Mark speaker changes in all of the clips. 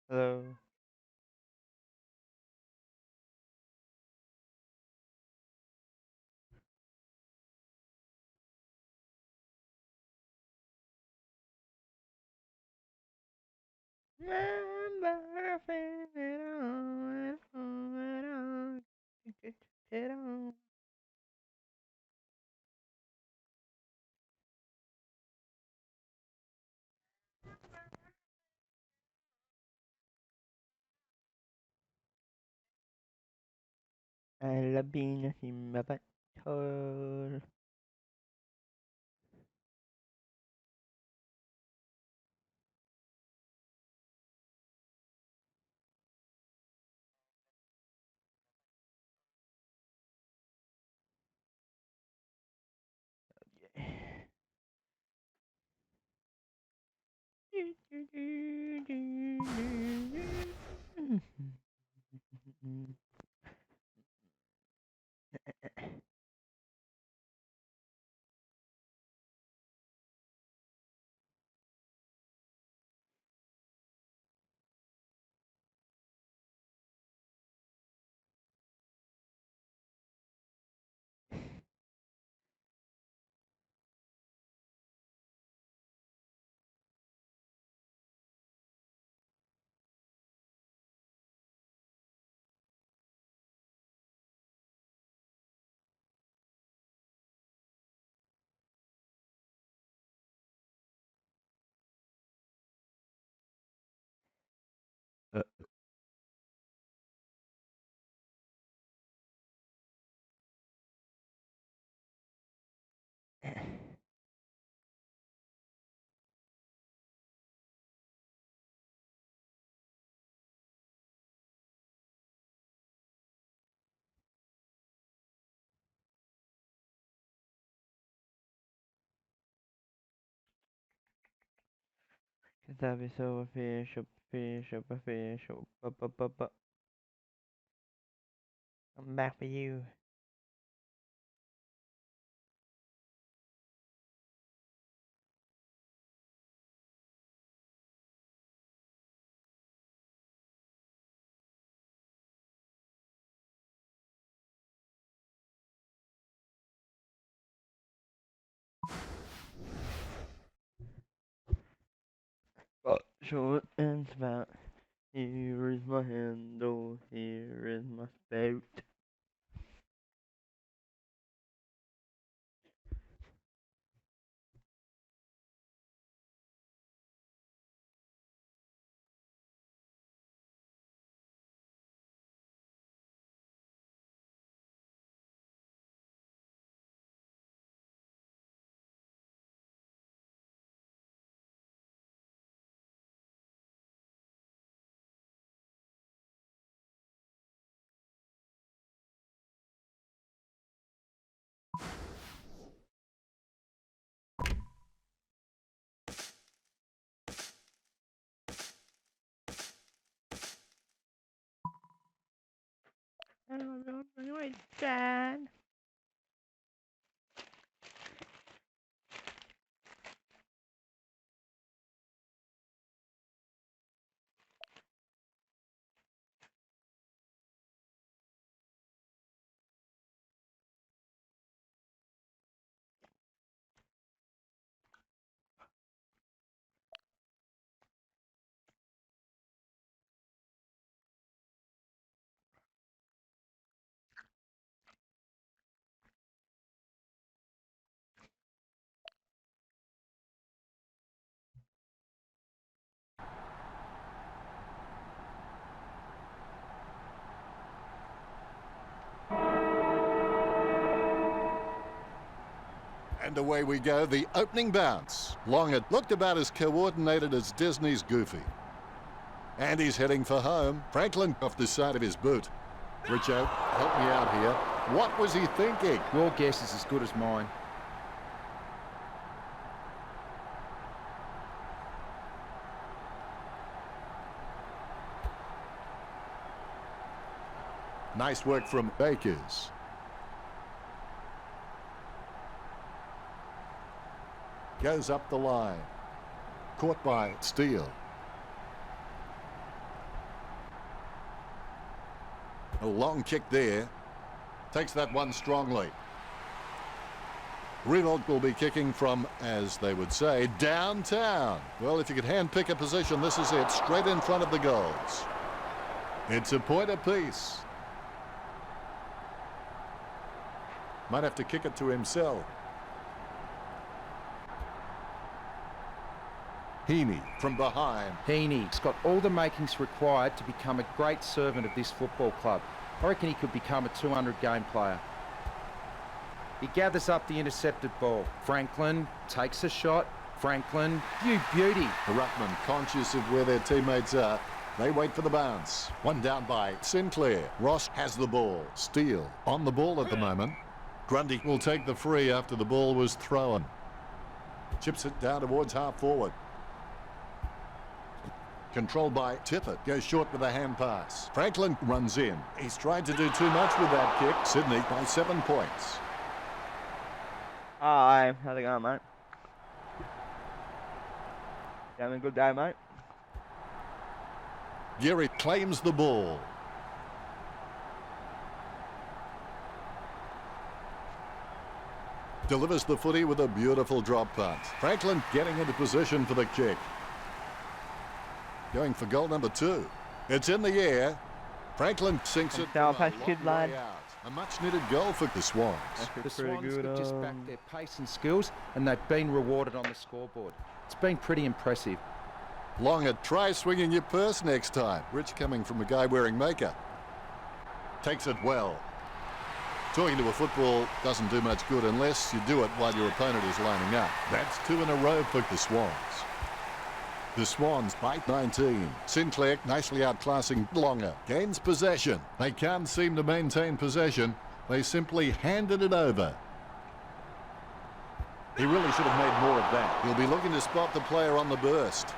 Speaker 1: Hello. Alla bine simba butthole. Cause I be so official, official, official. I'm back for you. Short and stout. Here is my handle. Here is my spout. I don't know my dad.
Speaker 2: And away we go, the opening bounce. Long it looked about as coordinated as Disney's Goofy. And he's heading for home. Franklin off the side of his boot. Richo, help me out here. What was he thinking?
Speaker 3: Your guess is as good as mine.
Speaker 2: Nice work from Bakers. Goes up the line. Caught by Steele. A long kick there. Takes that one strongly. Revolt will be kicking from, as they would say, downtown. Well, if you could hand-pick a position, this is it, straight in front of the goals. It's a point apiece. Might have to kick it to himself. Heaney from behind.
Speaker 3: Heaney's got all the makings required to become a great servant of this football club. I reckon he could become a 200-game player. He gathers up the intercepted ball. Franklin takes a shot. Franklin, you beauty.
Speaker 2: The ruckman, conscious of where their teammates are, they wait for the bounce. One down by Sinclair. Ross has the ball. Steele on the ball at the moment. Grundy will take the free after the ball was thrown. Chips it down towards half forward. Controlled by Tippett. Goes short with a hand pass. Franklin runs in. He's tried to do too much with that kick. Sydney by 7 points.
Speaker 1: Hi, how's it going, mate? You having a good day, mate?
Speaker 2: Geary claims the ball. Delivers the footy with a beautiful drop punt. Franklin getting into position for the kick. Going for goal number 2. It's in the air. Franklin sinks it
Speaker 1: Down
Speaker 2: from a
Speaker 1: past
Speaker 2: long
Speaker 1: kid, lad.
Speaker 2: way out. A much-needed goal for the Swans.
Speaker 3: The Swans
Speaker 1: good,
Speaker 3: have just backed their pace and skills, and they've been rewarded on the scoreboard. It's been pretty impressive.
Speaker 2: Longer, try swinging your purse next time. Rich coming from a guy wearing makeup. Takes it well. Talking to a football doesn't do much good unless you do it while your opponent is lining up. That's 2 in a row for the Swans. The Swans by 19. Sinclair nicely outclassing Longer. Gains possession. They can't seem to maintain possession. They simply handed it over. He really should have made more of that. He'll be looking to spot the player on the burst.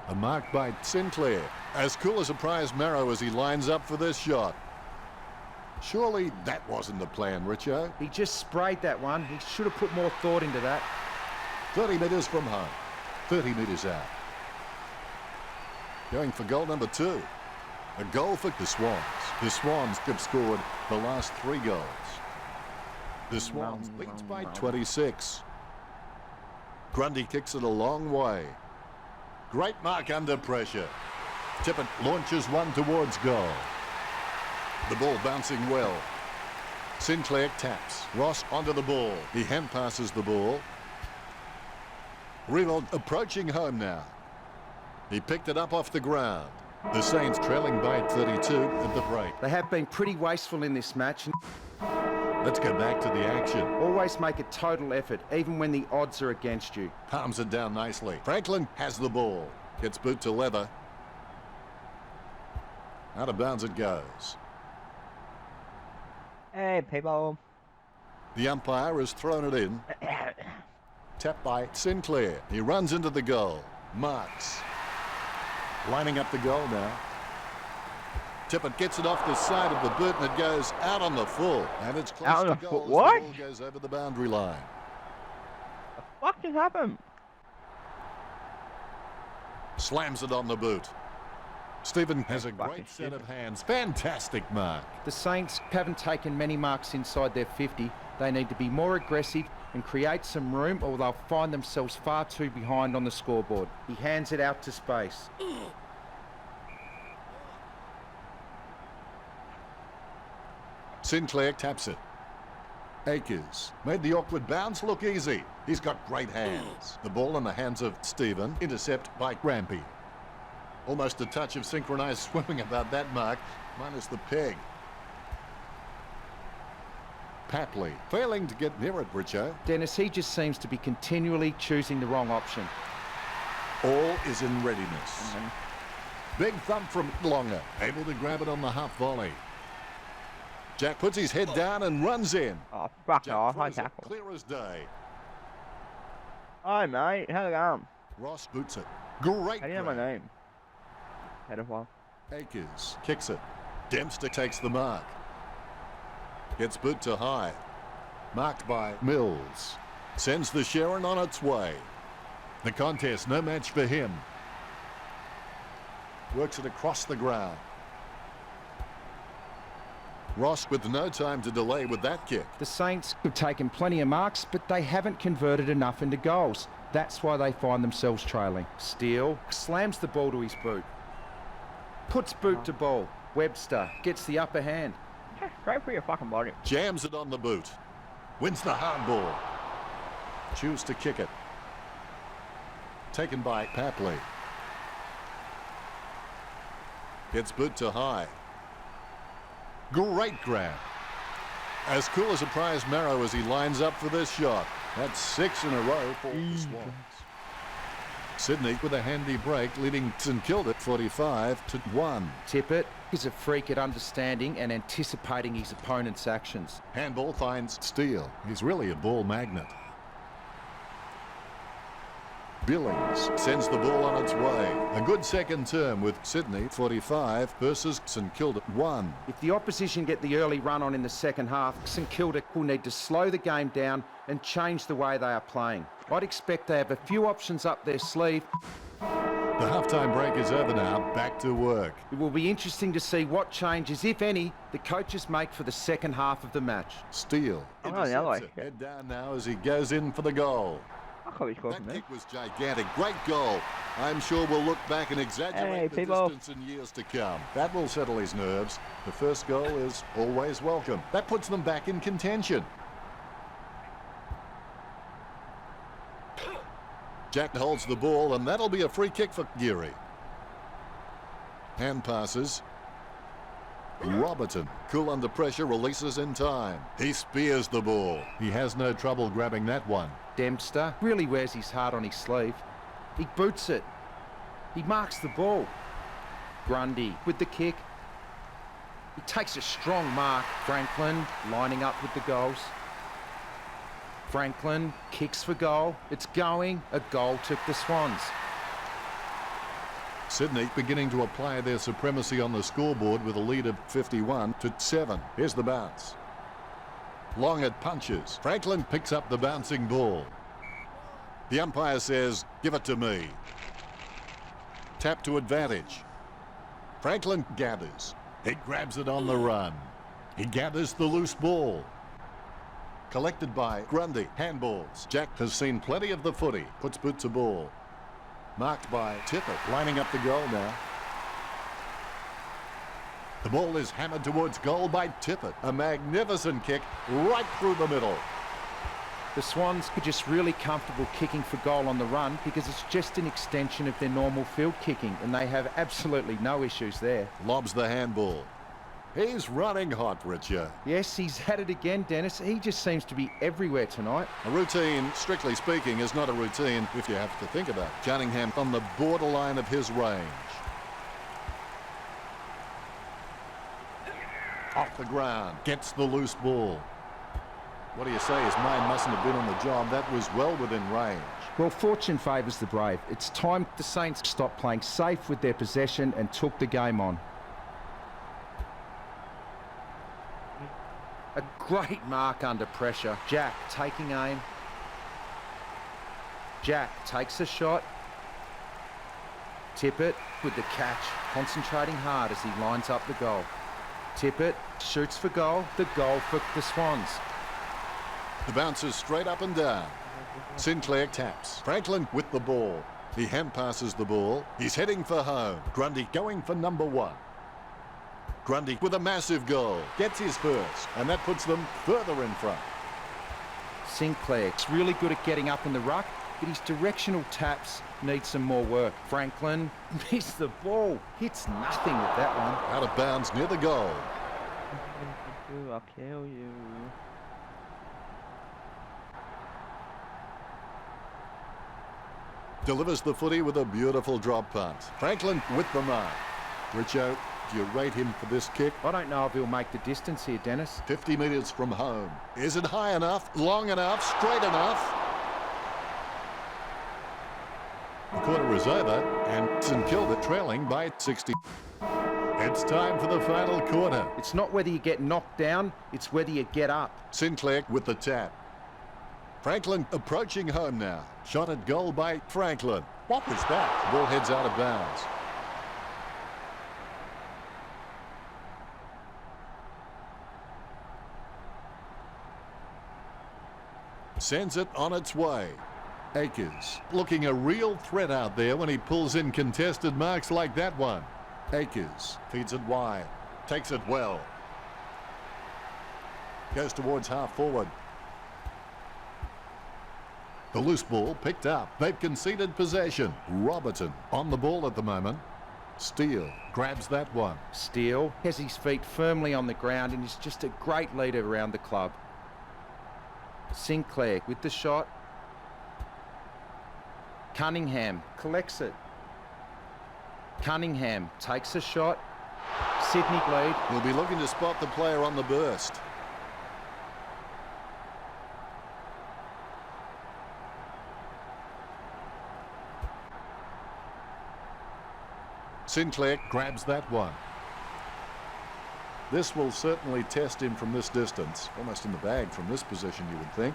Speaker 2: A mark by Sinclair. As cool as a prize marrow as he lines up for this shot. Surely that wasn't the plan, Richo.
Speaker 3: He just sprayed that one. He should have put more thought into that.
Speaker 2: 30 metres from home. 30 metres out. Going for goal number 2. A goal for the Swans. The Swans have scored the last 3 goals. The Swans leads by 26. Grundy kicks it a long way. Great mark under pressure. Tippett launches one towards goal. The ball bouncing well. Sinclair taps. Ross onto the ball. He hand passes the ball. Revolt approaching home now. He picked it up off the ground. The Saints trailing by 32 at the break.
Speaker 3: They have been pretty wasteful in this match.
Speaker 2: Let's go back to the action.
Speaker 3: Always make a total effort, even when the odds are against you.
Speaker 2: Palms it down nicely. Franklin has the ball. Gets boot to leather. Out of bounds it goes.
Speaker 1: Hey, people.
Speaker 2: The umpire has thrown it in. Tapped by Sinclair. He runs into the goal. Marks. Lining up the goal now. Tippett gets it off the side of the boot and it goes out on the full. And it's close
Speaker 1: Out on
Speaker 2: to
Speaker 1: the
Speaker 2: goal
Speaker 1: full?
Speaker 2: as
Speaker 1: What?
Speaker 2: the ball goes over the boundary line.
Speaker 1: What just happened?
Speaker 2: Slams it on the boot. Stephen has a
Speaker 1: Fucking
Speaker 2: great set
Speaker 1: shit.
Speaker 2: of hands. Fantastic mark.
Speaker 3: The Saints haven't taken many marks inside their 50. They need to be more aggressive and create some room, or they'll find themselves far too behind on the scoreboard. He hands it out to space.
Speaker 2: Sinclair taps it. Akers made the awkward bounce look easy. He's got great hands. The ball in the hands of Stephen. Intercept by Rampy. Almost a touch of synchronized swimming about that mark, minus the peg. Papley failing to get near it, Richo.
Speaker 3: Dennis, he just seems to be continually choosing the wrong option.
Speaker 2: All is in readiness. Big thump from Longer. Able to grab it on the half volley. Jack puts his head down and runs in.
Speaker 1: Oh, fuck
Speaker 2: Jack
Speaker 1: off. I
Speaker 2: throws it
Speaker 1: tackle.
Speaker 2: clear as day.
Speaker 1: Hi, mate. How's it going?
Speaker 2: Ross boots it. Great
Speaker 1: How do you know my
Speaker 2: grab.
Speaker 1: name? Pedophile.
Speaker 2: Akers kicks it. Dempster takes the mark. Gets boot to high. Marked by Mills. Sends the Sharon on its way. The contest, no match for him. Works it across the ground. Ross with no time to delay with that kick.
Speaker 3: The Saints have taken plenty of marks, but they haven't converted enough into goals. That's why they find themselves trailing. Steele slams the ball to his boot. Puts boot to ball. Webster gets the upper hand.
Speaker 1: Straight for your fucking body.
Speaker 2: Jams it on the boot. Wins the hardball. Choose to kick it. Taken by Papley. Gets boot to high. Great grab. As cool as a prize marrow as he lines up for this shot. That's 6 in a row for the Swans. Sydney with a handy break, leading St Kilda 45-1.
Speaker 3: Tippett is a freak at understanding and anticipating his opponent's actions.
Speaker 2: Handball finds Steele. He's really a ball magnet. Billings sends the ball on its way. A good second term with Sydney 45 versus St Kilda 1.
Speaker 3: If the opposition get the early run on in the second half, St Kilda will need to slow the game down and change the way they are playing. I'd expect they have a few options up their sleeve.
Speaker 2: The halftime break is over now. Back to work.
Speaker 3: It will be interesting to see what changes, if any, the coaches make for the second half of the match.
Speaker 2: Steele intercepts it. Head down now as he goes in for the goal. That kick was gigantic. Great goal. I'm sure we'll look back and exaggerate the distance in years to come. That will settle his nerves. The first goal is always welcome. That puts them back in contention. Jack holds the ball, and that'll be a free kick for Geary. Hand passes. Robertson, cool under pressure, releases in time. He spears the ball. He has no trouble grabbing that one.
Speaker 3: Dempster really wears his heart on his sleeve. He boots it. He marks the ball. Grundy with the kick. He takes a strong mark. Franklin lining up with the goals. Franklin kicks for goal. It's going. A goal took the Swans.
Speaker 2: Sydney beginning to apply their supremacy on the scoreboard with a lead of 51-7. Here's the bounce. Long it punches. Franklin picks up the bouncing ball. The umpire says, give it to me. Tap to advantage. Franklin gathers. He grabs it on the run. He gathers the loose ball. Collected by Grundy. Handballs. Jack has seen plenty of the footy. Puts boot to ball. Marked by Tippett, lining up the goal now. The ball is hammered towards goal by Tippett. A magnificent kick right through the middle.
Speaker 3: The Swans are just really comfortable kicking for goal on the run because it's just an extension of their normal field kicking, and they have absolutely no issues there.
Speaker 2: Lobs the handball. He's running hot, Richard.
Speaker 3: Yes, he's had it again, Dennis. He just seems to be everywhere tonight.
Speaker 2: A routine, strictly speaking, is not a routine if you have to think about it. Cunningham on the borderline of his range. Off the ground, gets the loose ball. What do you say? His mind mustn't have been on the job. That was well within range.
Speaker 3: Well, fortune favours the brave. It's time the Saints stopped playing safe with their possession and took the game on. A great mark under pressure. Jack taking aim. Jack takes a shot. Tippett with the catch, concentrating hard as he lines up the goal. Tippett shoots for goal. The goal for the Swans.
Speaker 2: The bounce is straight up and down. Sinclair taps. Franklin with the ball. He hand passes the ball. He's heading for home. Grundy going for number 1. Grundy with a massive goal. Gets his first, and that puts them further in front.
Speaker 3: Sinclair's really good at getting up in the ruck, but his directional taps need some more work. Franklin missed the ball. Hits nothing with that one.
Speaker 2: Out of bounds near the goal.
Speaker 1: I'll kill you.
Speaker 2: Delivers the footy with a beautiful drop punt. Franklin with the mark. Richo, do you rate him for this kick?
Speaker 3: I don't know if he'll make the distance here, Dennis.
Speaker 2: 50 metres from home. Is it high enough, long enough, straight enough? The quarter is over, and St Kilda trailing by 60. It's time for the final quarter.
Speaker 3: It's not whether you get knocked down, it's whether you get up.
Speaker 2: Sinclair with the tap. Franklin approaching home now. Shot at goal by Franklin. What was that? Ball heads out of bounds. Sends it on its way. Akers looking a real threat out there when he pulls in contested marks like that one. Akers feeds it wide. Takes it well. Goes towards half forward. The loose ball picked up. They've conceded possession. Robertson on the ball at the moment. Steele grabs that one.
Speaker 3: Steele has his feet firmly on the ground and is just a great leader around the club. Sinclair with the shot. Cunningham collects it. Cunningham takes a shot. Sydney lead.
Speaker 2: He'll be looking to spot the player on the burst. Sinclair grabs that one. This will certainly test him from this distance. Almost in the bag from this position, you would think.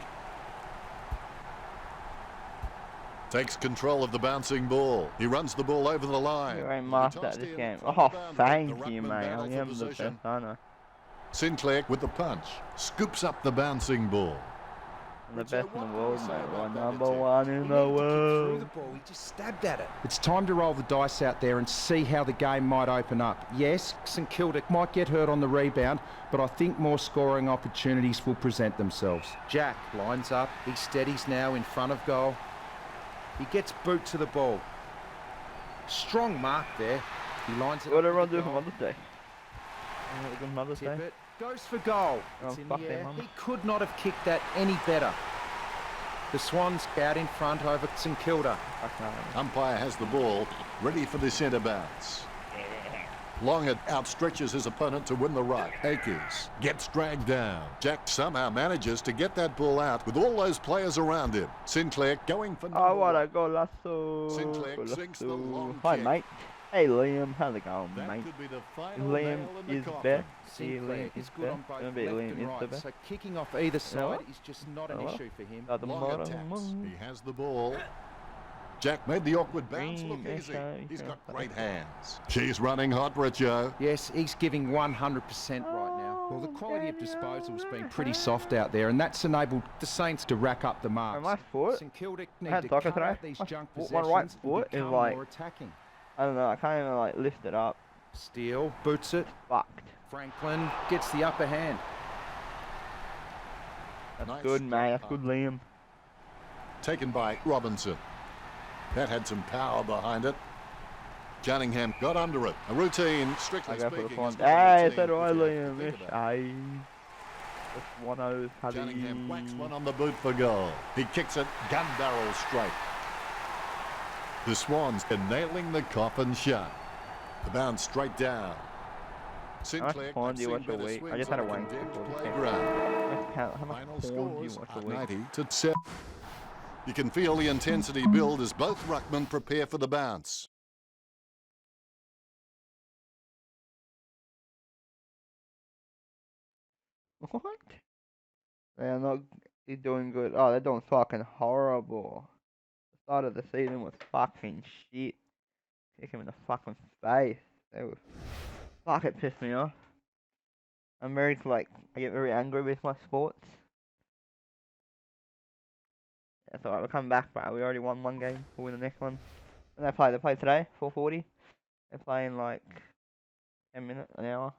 Speaker 2: Takes control of the bouncing ball. He runs the ball over the line.
Speaker 1: You're a master at this game. Oh, thank you, mate. I am the best, aren't I?
Speaker 2: Sinclair with the punch. Scoops up the bouncing ball.
Speaker 1: I'm the best in the world, mate. We're number one in the
Speaker 3: Through
Speaker 1: world.
Speaker 3: the ball, he just stabbed at it. It's time to roll the dice out there and see how the game might open up. Yes, St Kilda might get hurt on the rebound, but I think more scoring opportunities will present themselves. Jack lines up. He steadies now in front of goal. He gets boot to the ball. Strong mark there. He lines it
Speaker 1: What did
Speaker 3: up.
Speaker 1: everyone do for Mother's Day? Have a good Mother's
Speaker 3: Tip
Speaker 1: Day.
Speaker 3: it. Goes for goal.
Speaker 1: Oh,
Speaker 3: It's in
Speaker 1: fuck
Speaker 3: the
Speaker 1: them,
Speaker 3: air.
Speaker 1: Mum.
Speaker 3: He could not have kicked that any better. The Swans out in front over St Kilda.
Speaker 1: Fuck no.
Speaker 2: Umpire has the ball, ready for the centre bounce. Longett outstretches his opponent to win the ruck. Akers gets dragged down. Jack somehow manages to get that ball out with all those players around him. Sinclair going for number
Speaker 1: I wanna
Speaker 2: one.
Speaker 1: go lasso.
Speaker 2: Sinclair sinks the long
Speaker 1: Hi,
Speaker 2: kick.
Speaker 1: mate. Hey, Liam. How's it going,
Speaker 2: That
Speaker 1: mate?
Speaker 2: could be the final
Speaker 1: Liam
Speaker 2: nail in the
Speaker 1: is
Speaker 2: coffin.
Speaker 1: best.
Speaker 3: Sinclair is good on both
Speaker 1: Gonna be
Speaker 3: left
Speaker 1: Liam
Speaker 3: and
Speaker 1: is the
Speaker 3: right,
Speaker 1: best.
Speaker 3: so kicking off either side
Speaker 1: what?
Speaker 3: is just not an
Speaker 1: Oh, well.
Speaker 3: issue for him.
Speaker 1: Got the
Speaker 2: Long
Speaker 1: bottom
Speaker 2: attacks.
Speaker 1: one.
Speaker 2: He has the ball. Jack made the awkward bounce look
Speaker 1: Green,
Speaker 2: easy.
Speaker 1: Echo,
Speaker 2: He's got
Speaker 1: yeah.
Speaker 2: great hands. She's running hot, Richo.
Speaker 3: Yes, he's giving 100% right now. Well, the quality of disposal's been pretty soft out there, and that's enabled the Saints to rack up the marks.
Speaker 1: my foot.
Speaker 3: St Kilda
Speaker 1: I
Speaker 3: need
Speaker 1: had
Speaker 3: to
Speaker 1: soccer
Speaker 3: cut out
Speaker 1: today.
Speaker 3: these
Speaker 1: My
Speaker 3: junk
Speaker 1: foot-
Speaker 3: possessions
Speaker 1: my right
Speaker 3: and
Speaker 1: foot is
Speaker 3: become
Speaker 1: like-
Speaker 3: more attacking.
Speaker 1: I don't know. I can't even like lift it up.
Speaker 3: Steele boots it.
Speaker 1: Fucked.
Speaker 3: Franklin gets the upper hand.
Speaker 1: That's
Speaker 2: Nice
Speaker 1: good, mate. That's
Speaker 2: stop.
Speaker 1: good, Liam.
Speaker 2: Taken by Robinson. That had some power behind it. Cunningham got under it. A routine, strictly
Speaker 1: I go for the
Speaker 2: speaking.
Speaker 1: point.
Speaker 2: is not a
Speaker 1: Hey,
Speaker 2: routine
Speaker 1: so do I,
Speaker 2: if you
Speaker 1: Liam.
Speaker 2: think
Speaker 1: Ish.
Speaker 2: about it.
Speaker 1: Aye. Just one of those
Speaker 2: Cunningham whacks one
Speaker 1: Paddy.
Speaker 2: on the boot for goal. He kicks it gun barrel straight. The Swans are nailing the coffin shut. The bounce straight down. Sinclair
Speaker 1: porn
Speaker 2: could
Speaker 1: do you
Speaker 2: see
Speaker 1: watch a
Speaker 2: better
Speaker 1: week? I
Speaker 2: swings
Speaker 1: just had a
Speaker 2: on
Speaker 1: wank
Speaker 2: condemned
Speaker 1: before this game.
Speaker 2: playground.
Speaker 1: How much
Speaker 2: Final
Speaker 1: porn do you
Speaker 2: scores
Speaker 1: watch
Speaker 2: are
Speaker 1: a week?
Speaker 2: 90 to 7. You can feel the intensity build as both ruckmen prepare for the bounce.
Speaker 1: What? They're not doing good. Oh, they're doing fucking horrible. The start of the season was fucking shit. Kick him in the fucking face. They were. Fuck, it pissed me off. I'm very, like, I get very angry with my sports. That's alright, we're coming back, bro. We already won one game. We'll win the next one. And they play today, 4:40. They're playing like 10 minutes, an hour.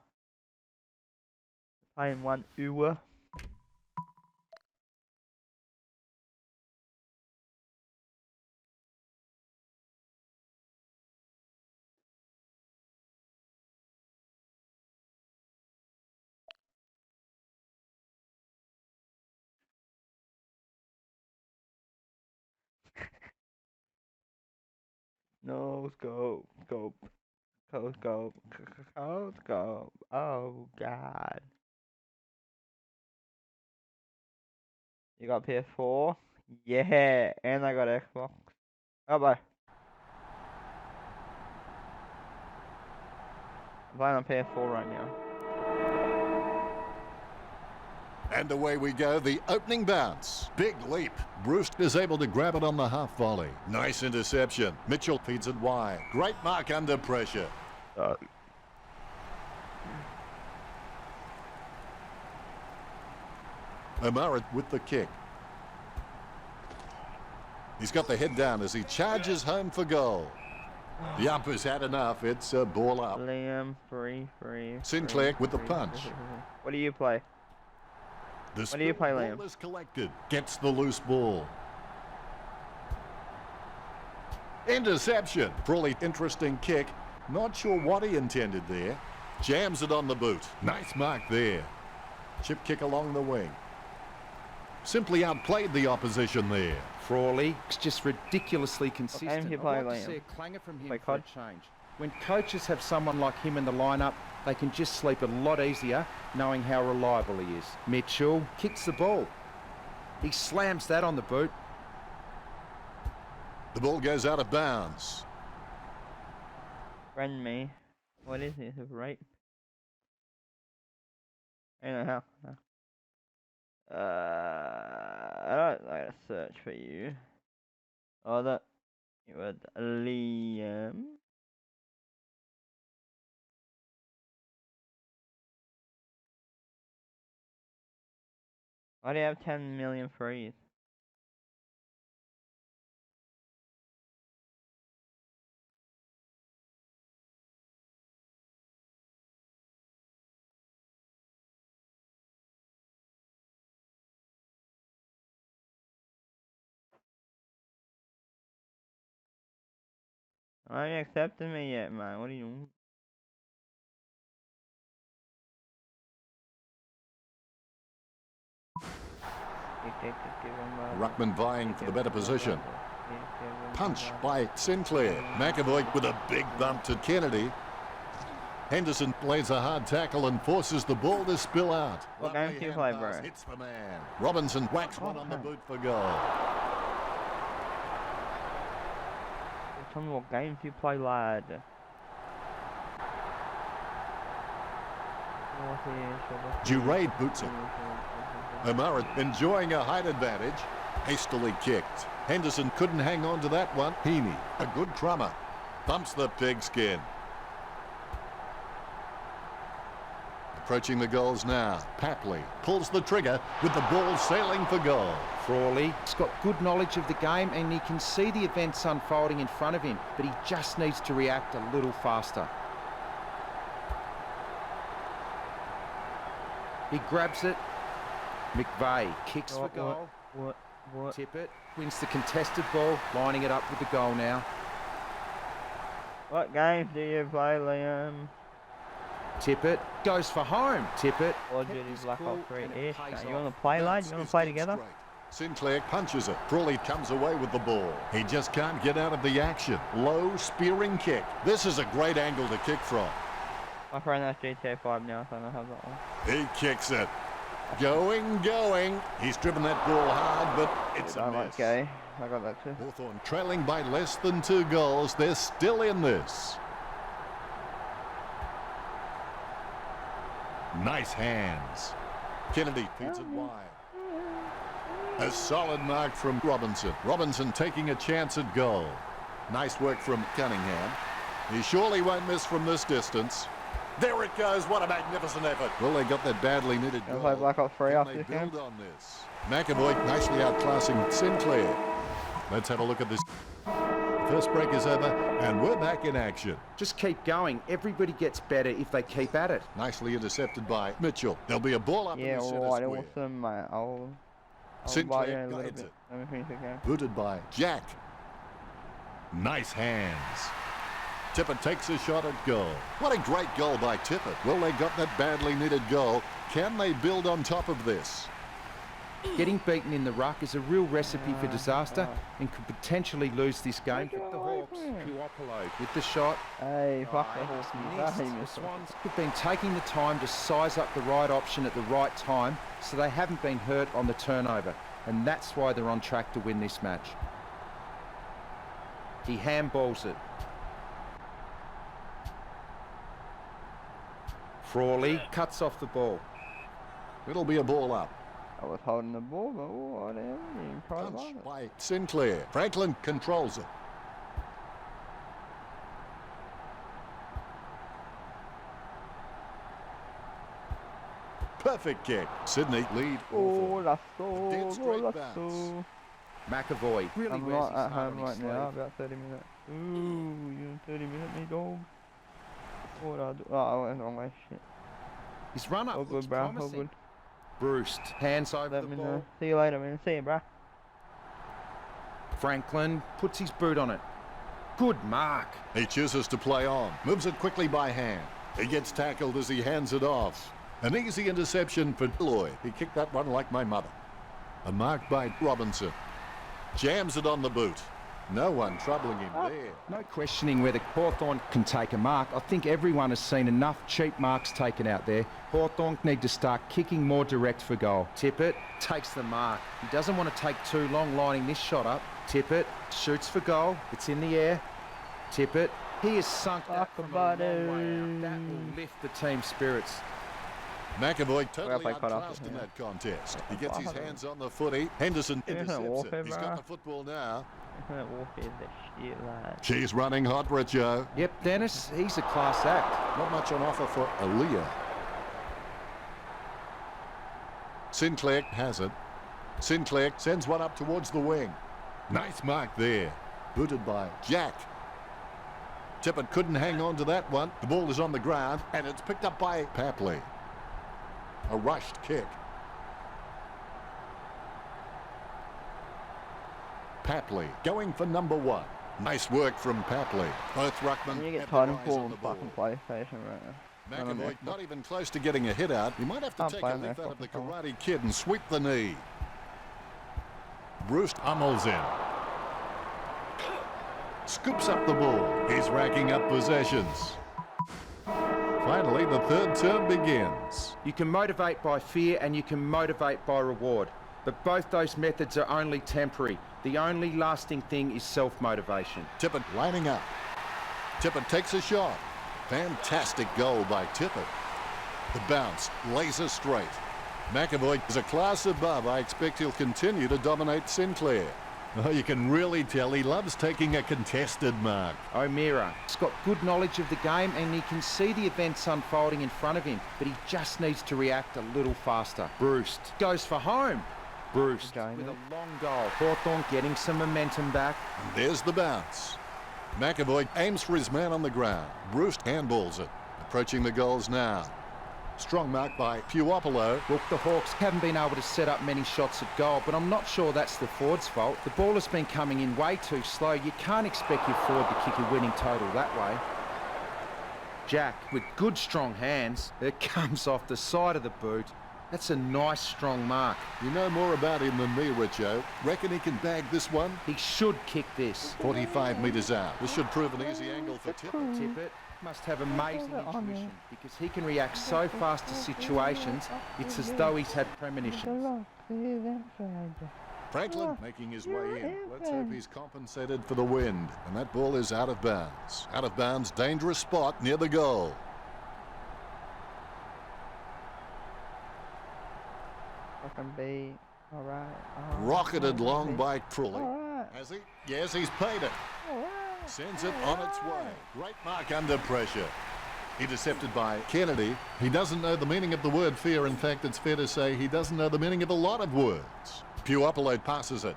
Speaker 1: Playing 1 hour. No scope, scope, scope, scope, scope, scope. Oh god. You got PS4? Yeah, and I got Xbox. Oh bye. I'm playing on PS4 right now.
Speaker 2: And away we go, the opening bounce. Big leap. Bruce is able to grab it on the half volley. Nice interception. Mitchell feeds it wide. Great mark under pressure. O'Mara with the kick. He's got the head down as he charges home for goal. The umper's had enough. It's a ball up.
Speaker 1: Liam, free.
Speaker 2: Sinclair with the punch.
Speaker 1: What do you play?
Speaker 2: The
Speaker 1: What do you play,
Speaker 2: ball
Speaker 1: Liam?
Speaker 2: is collected. Gets the loose ball. Interception. Probably interesting kick. Not sure what he intended there. Jams it on the boot. Nice mark there. Chip kick along the wing. Simply outplayed the opposition there.
Speaker 3: Frawley is just ridiculously consistent.
Speaker 1: game do you
Speaker 3: I'd
Speaker 1: play,
Speaker 3: like to
Speaker 1: Liam?
Speaker 3: see a clanger from him
Speaker 1: Play
Speaker 3: for a
Speaker 1: COD?
Speaker 3: change. When coaches have someone like him in the lineup, they can just sleep a lot easier knowing how reliable he is. Mitchell kicks the ball. He slams that on the boot.
Speaker 2: The ball goes out of bounds.
Speaker 1: Friend me. What is this? A rape? I don't know how. I don't like to search for you. Oh, that you were Liam. Why do you have 10 million frees? Why are you accepting me yet, man? What are you doing?
Speaker 2: Ruckman vying for the better position. Punch by Sinclair. McAvoy with a big bump to Kennedy. Henderson plays a hard tackle and forces the ball to spill out.
Speaker 1: What game do you play, bro?
Speaker 2: Hits the man. Robinson whacks one on the boot for goal.
Speaker 1: Tell me what games you play, lad.
Speaker 2: Jurade boots it. O'Mara enjoying a height advantage. Hastily kicked. Henderson couldn't hang on to that one. Heaney, a good crummer. Bumps the pigskin. Approaching the goals now. Papley pulls the trigger with the ball sailing for goal.
Speaker 3: Frawley's got good knowledge of the game and he can see the events unfolding in front of him, but he just needs to react a little faster. He grabs it. McVeigh kicks for goal.
Speaker 1: What?
Speaker 3: Tippett wins the contested ball, lining it up with the goal now.
Speaker 1: What games do you play, Liam?
Speaker 3: Tippett goes for home. Tippett.
Speaker 1: Or did he black off 3-ish? You want to play, lad? You want to play together?
Speaker 2: Great. Sinclair punches it. Crawley comes away with the ball. He just can't get out of the action. Low spearing kick. This is a great angle to kick from.
Speaker 1: My friend has GTA 5 now, so I don't have that one.
Speaker 2: He kicks it. Going. He's driven that ball hard, but it's a miss.
Speaker 1: Okay, I got that too.
Speaker 2: Hawthorn trailing by less than 2 goals. They're still in this. Nice hands. Kennedy feeds it wide. A solid mark from Robinson. Robinson taking a chance at goal. Nice work from Cunningham. He surely won't miss from this distance. There it goes. What a magnificent effort. Well, they got that badly needed goal.
Speaker 1: Play Black Ops 3
Speaker 2: Can
Speaker 1: after
Speaker 2: they
Speaker 1: this game?
Speaker 2: build on this? McAvoy nicely outclassing Sinclair. Let's have a look at this. First break is over, and we're back in action.
Speaker 3: Just keep going. Everybody gets better if they keep at it.
Speaker 2: Nicely intercepted by Mitchell. There'll be a ball up
Speaker 1: Yeah,
Speaker 2: in the centre
Speaker 1: alright,
Speaker 2: square.
Speaker 1: awesome, mate. I'll
Speaker 2: Sinclair
Speaker 1: buy you in a little
Speaker 2: guides
Speaker 1: bit.
Speaker 2: it.
Speaker 1: Let me finish the game.
Speaker 2: Booted by Jack. Nice hands. Tippett takes a shot at goal. What a great goal by Tippett. Well, they got that badly needed goal. Can they build on top of this?
Speaker 3: Getting beaten in the ruck is a real recipe for disaster and could potentially lose this game.
Speaker 1: Look at
Speaker 3: The
Speaker 1: the
Speaker 3: Hawks,
Speaker 1: way-
Speaker 3: Puopolo with the shot.
Speaker 1: Hey, fuck the
Speaker 3: Right,
Speaker 1: horse.
Speaker 3: missed. The Swans have been taking the time to size up the right option at the right time, so they haven't been hurt on the turnover, and that's why they're on track to win this match. He handballs it. Frawley cuts off the ball.
Speaker 2: It'll be a ball up.
Speaker 1: I was holding the ball, but whatever. You tried to
Speaker 2: Punch
Speaker 1: it.
Speaker 2: by Sinclair. Franklin controls it. Perfect kick. Sydney lead.
Speaker 1: Golazo,
Speaker 2: Dead straight
Speaker 1: golazo.
Speaker 3: McAvoy really
Speaker 1: I'm
Speaker 3: wears
Speaker 1: not
Speaker 3: his
Speaker 1: at
Speaker 3: heart
Speaker 1: home
Speaker 3: on his
Speaker 1: right now,
Speaker 3: sleeve.
Speaker 1: about 30 minutes. Ooh, you in 30 minutes, me dog. What I do? Oh, I went the wrong way, shit.
Speaker 3: His run-up
Speaker 1: All
Speaker 3: looks
Speaker 1: good, bro, all
Speaker 3: promising.
Speaker 1: good.
Speaker 3: Bruce hands over
Speaker 1: Let
Speaker 3: the
Speaker 1: me
Speaker 3: ball.
Speaker 1: know. See you later, man. See you, bro.
Speaker 3: Franklin puts his boot on it. Good mark.
Speaker 2: He chooses to play on. Moves it quickly by hand. He gets tackled as he hands it off. An easy interception for Lloyd. He kicked that one like my mother. A mark by Robinson. Jams it on the boot. No one troubling him there.
Speaker 3: No questioning whether Hawthorn can take a mark. I think everyone has seen enough cheap marks taken out there. Hawthorn need to start kicking more direct for goal. Tippett takes the mark. He doesn't want to take too long lining this shot up. Tippett shoots for goal. It's in the air. Tippett. He has sunk that from a long way out. That will lift the team's spirits.
Speaker 2: McAvoy totally
Speaker 1: play cut off
Speaker 2: outclassed in
Speaker 1: here.
Speaker 2: that contest. He gets his hands on the footy. Henderson
Speaker 1: Yeah,
Speaker 2: intercepts
Speaker 1: walk
Speaker 2: it. He's
Speaker 1: over.
Speaker 2: got the football now.
Speaker 1: Walk is the shit, lad.
Speaker 2: She's running hot, Richo.
Speaker 3: Yep, Dennis, he's a class act.
Speaker 2: Not much on offer for Aaliyah. Sinclair has it. Sinclair sends one up towards the wing. Nice mark there. Booted by Jack. Tippett couldn't hang on to that one. The ball is on the ground and it's picked up by Papley. A rushed kick. Papley going for number one. Nice work from Papley. Both ruckmen
Speaker 1: When you get
Speaker 2: have
Speaker 1: tired
Speaker 2: their
Speaker 1: and
Speaker 2: eyes
Speaker 1: full
Speaker 2: on
Speaker 1: on
Speaker 2: the ball.
Speaker 1: fucking PlayStation right now. None of
Speaker 2: McAvoy
Speaker 1: them.
Speaker 2: not even close to getting a hit out. You might have to
Speaker 1: I'm
Speaker 2: take a
Speaker 1: playing
Speaker 2: leaf
Speaker 1: that
Speaker 2: out of the
Speaker 1: fucking
Speaker 2: Karate Kid and sweep the knee. Bruce Hummel's in. Scoops up the ball. He's racking up possessions. Finally, the third term begins.
Speaker 3: You can motivate by fear and you can motivate by reward. But both those methods are only temporary. The only lasting thing is self-motivation.
Speaker 2: Tippett lining up. Tippett takes a shot. Fantastic goal by Tippett. The bounce, laser straight. McAvoy is a class above. I expect he'll continue to dominate Sinclair. Oh, you can really tell he loves taking a contested mark.
Speaker 3: O'Meara has got good knowledge of the game and he can see the events unfolding in front of him, but he just needs to react a little faster. Bruce goes for home. Bruce with a long goal. Hawthorn getting some momentum back.
Speaker 2: And there's the bounce. McAvoy aims for his man on the ground. Bruce handballs it. Approaching the goals now. Strong mark by Puopolo.
Speaker 3: Look, the Hawks haven't been able to set up many shots at goal, but I'm not sure that's the forward's fault. The ball has been coming in way too slow. You can't expect your forward to kick a winning total that way. Jack with good strong hands. It comes off the side of the boot. That's a nice strong mark.
Speaker 2: You know more about him than me, Richo. Reckon he can bag this one?
Speaker 3: He should kick this.
Speaker 2: 45 metres out. This should prove an easy angle for Tippett.
Speaker 3: Tippett must have amazing intuition because he can react so fast to situations. It's as though he's had premonitions.
Speaker 2: Franklin making his way in. Let's hope he's compensated for the wind. And that ball is out of bounds. Out of bounds, dangerous spot near the goal.
Speaker 1: Fucking B. Alright.
Speaker 2: Rocketed long by Trulli.
Speaker 1: Alright.
Speaker 2: Has he? Yes, he's paid it. Sends it on its way. Great mark under pressure. Intercepted by Kennedy. He doesn't know the meaning of the word fear. In fact, it's fair to say he doesn't know the meaning of a lot of words. Puopolo passes it.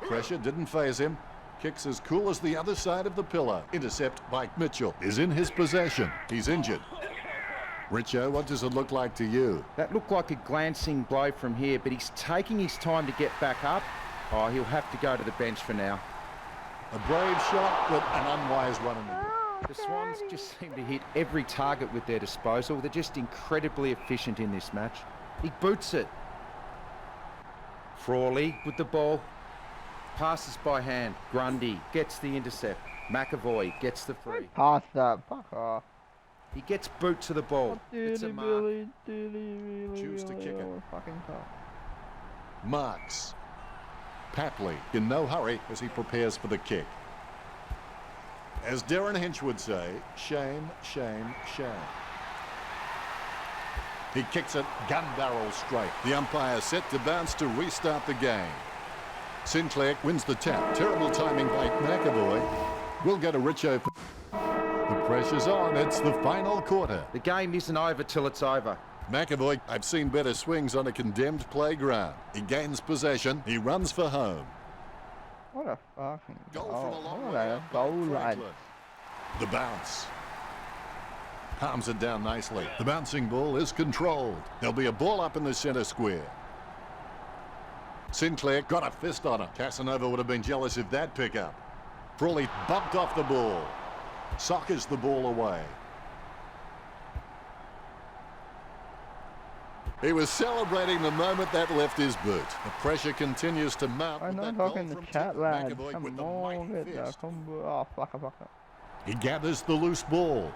Speaker 2: Pressure didn't faze him. Kicks as cool as the other side of the pillow. Intercept by Mitchell is in his possession. He's injured. Richo, what does it look like to you?
Speaker 3: That looked like a glancing blow from here, but he's taking his time to get back up. Oh, he'll have to go to the bench for now.
Speaker 2: A brave shot, but an unwise one.
Speaker 3: The Swans just seem to hit every target with their disposal. They're just incredibly efficient in this match. He boots it. Frawley with the ball. Passes by hand. Grundy gets the intercept. McAvoy gets the free.
Speaker 1: Pass that. Fuck off.
Speaker 3: He gets boot to the ball. It's a mark.
Speaker 2: Choose to kick it.
Speaker 1: Fucking tough.
Speaker 2: Marks. Papley in no hurry as he prepares for the kick. As Darren Hinch would say, shame, shame, shame. He kicks it gun barrel straight. The umpire set to bounce to restart the game. Sinclair wins the tap. Terrible timing by McAvoy. We'll go to Richo. The pressure's on. It's the final quarter.
Speaker 3: The game isn't over till it's over.
Speaker 2: McAvoy, I've seen better swings on a condemned playground. He gains possession. He runs for home.
Speaker 1: What a fucking
Speaker 2: Goal
Speaker 1: goal.
Speaker 2: from a long
Speaker 1: What
Speaker 2: way
Speaker 1: a
Speaker 2: out by
Speaker 1: goal, lad.
Speaker 2: Franklin. The bounce. Palms it down nicely. The bouncing ball is controlled. There'll be a ball up in the centre square. Sinclair got a fist on it. Casanova would have been jealous of that pickup. Frawley bumped off the ball. Sockers the ball away. He was celebrating the moment that left his boot. The pressure continues to mount.
Speaker 1: I
Speaker 2: with
Speaker 1: know
Speaker 2: that
Speaker 1: talking
Speaker 2: goal
Speaker 1: in the
Speaker 2: from
Speaker 1: chat,
Speaker 2: Tip.
Speaker 1: lad.
Speaker 2: McAvoy
Speaker 1: Come
Speaker 2: with the
Speaker 1: on,
Speaker 2: mighty
Speaker 1: get
Speaker 2: fist.
Speaker 1: oh, fuck it.
Speaker 2: He gathers the loose ball.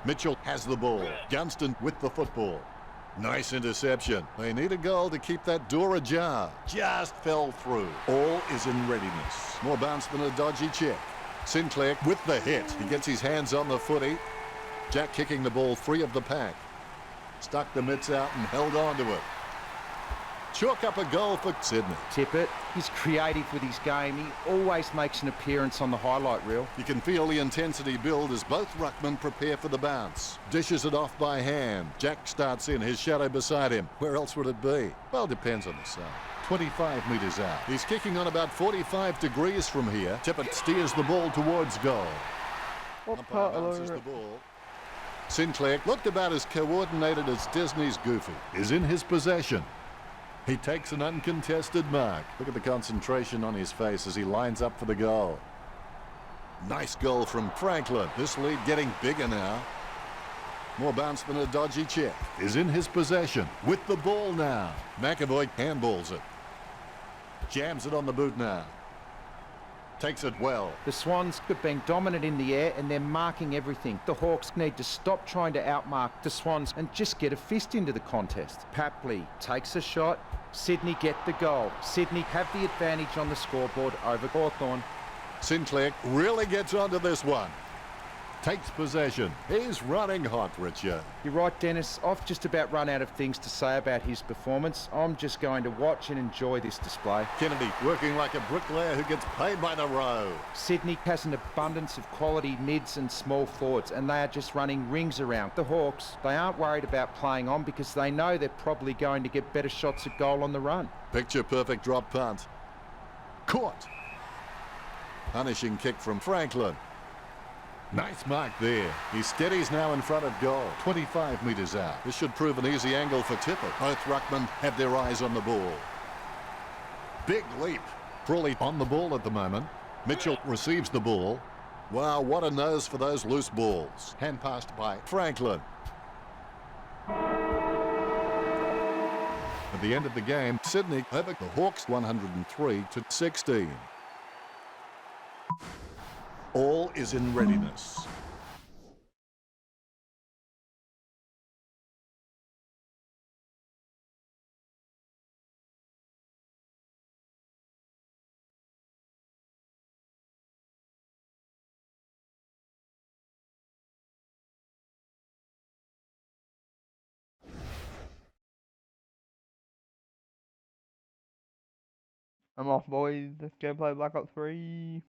Speaker 2: Mitchell has the ball. Gunston with the football. Nice interception. They need a goal to keep that door ajar. Just fell through. All is in readiness. More bounce than a dodgy check. Sinclair with the hit. He gets his hands on the footy. Jack kicking the ball free of the pack. Stuck the mitts out and held on to it. Chalk up a goal for Sydney.
Speaker 3: Tippett, he's creative with his game. He always makes an appearance on the highlight reel.
Speaker 2: You can feel the intensity build as both ruckmen prepare for the bounce. Dishes it off by hand. Jack starts in, his shadow beside him. Where else would it be? Well, depends on the sun. 25 metres out. He's kicking on about 45 degrees from here. Tippett steers the ball towards goal. Umpire bounces the ball. Sinclair looked about as coordinated as Disney's Goofy. Is in his possession. He takes an uncontested mark. Look at the concentration on his face as he lines up for the goal. Nice goal from Franklin. This lead getting bigger now. More bounce than a dodgy check. Is in his possession. With the ball now. McAvoy handballs it. Jams it on the boot now. Takes it well.
Speaker 3: The Swans have been dominant in the air and they're marking everything. The Hawks need to stop trying to outmark the Swans and just get a fist into the contest. Papley takes a shot. Sydney get the goal. Sydney have the advantage on the scoreboard over Hawthorn.
Speaker 2: Sinclair really gets onto this one. Takes possession. He's running hot, Richard.
Speaker 3: You're right, Dennis. I've just about run out of things to say about his performance. I'm just going to watch and enjoy this display.
Speaker 2: Kennedy working like a bricklayer who gets paid by the row.
Speaker 3: Sydney has an abundance of quality mids and small forwards, and they are just running rings around. The Hawks, they aren't worried about playing on because they know they're probably going to get better shots at goal on the run.
Speaker 2: Picture perfect drop punt. Caught. Punishing kick from Franklin. Nice mark there. He steadies now in front of goal. 25 metres out. This should prove an easy angle for Tippett. Both ruckmen have their eyes on the ball. Big leap. Frawley on the ball at the moment. Mitchell receives the ball. Wow, what a nose for those loose balls. Hand passed by Franklin. At the end of the game, Sydney over the Hawks 103-16. All is in readiness.
Speaker 1: I'm off, boys. Let's go play Black Ops 3.